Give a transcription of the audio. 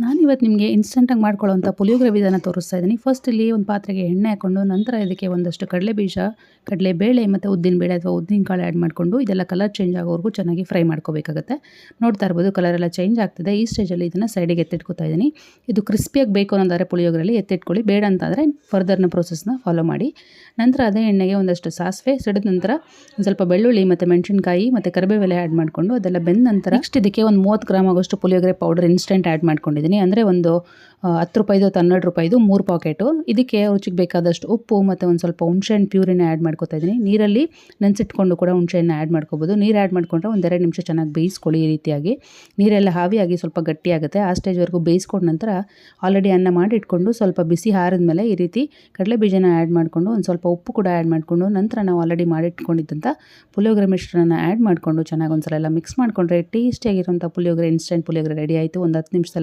ನಾನಿವತ್ತು ನಿಮಗೆ ಇನ್ಸ್ಟಂಟಾಗಿ ಮಾಡ್ಕೊಳ್ಳೋವಂಥ ಪುಳಿಯೋಗರೆ ವಿಧಾನ ತೋರಿಸ್ತಾ ಇದ್ದೀನಿ. ಫಸ್ಟ್ ಇಲ್ಲಿ ಒಂದು ಪಾತ್ರೆಗೆ ಎಣ್ಣೆ ಹಾಕ್ಕೊಂಡು ನಂತರ ಇದಕ್ಕೆ ಒಂದಷ್ಟು ಕಡಲೆಬೀಜ, ಕಡಲೆಬೇಳೆ ಮತ್ತು ಉದ್ದಿನಬೇಳೆ ಅಥವಾ ಉದ್ದಿನಕಾಳು ಆ್ಯಡ್ ಮಾಡಿಕೊಂಡು ಇದೆಲ್ಲ ಕಲರ್ ಚೇಂಜ್ ಆಗೋವರೆಗೂ ಚೆನ್ನಾಗಿ ಫ್ರೈ ಮಾಡ್ಕೋಬೇಕಾಗುತ್ತೆ. ನೋಡ್ತಾ ಇರ್ಬೋದು ಕಲರ್ ಎಲ್ಲ ಚೇಂಜ್ ಆಗ್ತಿದೆ. ಈ ಸ್ಟೇಜಲ್ಲಿ ಇದನ್ನು ಸೈಡಿಗೆ ಎತ್ತಿಟ್ಕೊತಾ ಇದ್ದೀನಿ. ಇದು ಕ್ರಿಸ್ಪಿಯಾಗಿ ಬೇಕು ಅನ್ನೋದಾದರೆ ಪುಳಿಯೋಗರೆಯಲ್ಲಿ ಎತ್ತಿಟ್ಕೊಳ್ಳಿ, ಬೇಡ ಅಂತಾದರೆ ಫರ್ದರ್ನ ಪ್ರೋಸೆಸ್ನ ಫಾಲೋ ಮಾಡಿ. ನಂತರ ಅದೇ ಎಣ್ಣೆಗೆ ಒಂದಷ್ಟು ಸಾಸಿವೆ ಸಿಡಿದ ನಂತರ ಒಂದು ಸ್ವಲ್ಪ ಬೆಳ್ಳುಳ್ಳಿ ಮತ್ತು ಮೆಣಸಿನಕಾಯಿ ಮತ್ತು ಕರಿಬೇವೆಲೆ ಆ್ಯಡ್ ಮಾಡಿಕೊಂಡು ಅದೆಲ್ಲ ಬೆಂದ ನಂತರ ನೆಕ್ಸ್ಟ್ ಇದಕ್ಕೆ ಒಂದು 30 ಗ್ರಾಮ್ ಆಗೋಷ್ಟು ಪುಳಿಯೋಗರೆ ಪೌಡರ್ ಇನ್ಸ್ಟೆಂಟ್ ಆ್ಯಡ್ ಮಾಡ್ಕೊಂಡಿದ್ದೀನಿ. ಅಂದರೆ ಒಂದು 10 ರೂಪಾಯಿದು ಅಥವಾ 12 ರೂಪಾಯಿದು 3 ಪಾಕೆಟು. ಇದಕ್ಕೆ ರುಚಿಗೆ ಬೇಕಾದಷ್ಟು ಉಪ್ಪು ಮತ್ತು ಒಂದು ಸ್ವಲ್ಪ ಹುಣಸೆಹಣ್ಣು ಪ್ಯೂರಿನ ಆ್ಯಡ್ ಮಾಡ್ಕೊತಾ ಇದ್ದೀನಿ. ನೀರಲ್ಲಿ ನೆನೆಸಿಟ್ಕೊಂಡು ಕೂಡ ಹುಣಸೆಹಣ್ಣು ಆ್ಯಡ್ ಮಾಡ್ಕೋಬೋದು. ನೀರು ಆ್ಯಡ್ ಮಾಡಿಕೊಂಡ್ರೆ ಒಂದು 2 ನಿಮಿಷ ಚೆನ್ನಾಗಿ ಬೇಯಿಸ್ಕೊಳ್ಳಿ. ಈ ರೀತಿಯಾಗಿ ನೀರೆಲ್ಲ ಹಾವಿಯಾಗಿ ಸ್ವಲ್ಪ ಗಟ್ಟಿಯಾಗುತ್ತೆ. ಆ ಸ್ಟೇಜ್ವರೆಗೂ ಬೇಯಿಸ್ಕೊಂಡ ನಂತರ ಆಲ್ರೆಡಿ ಅನ್ನ ಮಾಡಿಟ್ಕೊಂಡು ಸ್ವಲ್ಪ ಬಿಸಿ ಆರಿದ ಮೇಲೆ ಈ ರೀತಿ ಕಡಲೆ ಬೀಜನ ಆ್ಯಡ್ ಮಾಡಿಕೊಂಡು ಒಂದು ಸ್ವಲ್ಪ ಉಪ್ಪು ಕೂಡ ಆ್ಯಡ್ ಮಾಡಿಕೊಂಡು ನಂತರ ನಾವು ಆಲ್ರೆಡಿ ಮಾಡಿಟ್ಕೊಂಡಿದ್ದಂಥ ಪುಳಿಯೋಗರೆ ಮಿಶ್ರಣನ ಆ್ಯಡ್ ಮಾಡಿಕೊಂಡು ಚೆನ್ನಾಗಿ ಒಂದ್ಸಲ ಎಲ್ಲ ಮಿಕ್ಸ್ ಮಾಡಿಕೊಂಡ್ರೆ ಟೇಸ್ಟಿಯಾಗಿರುವಂಥ ಪುಳಿಯೋಗರೆ, ಇನ್ಸ್ಟೆಂಟ್ ಪುಳಿಯೋಗರೆ ರೆಡಿ ಆಯಿತು. ಒಂದು 10 ನಿಮಿಷದಲ್ಲಿ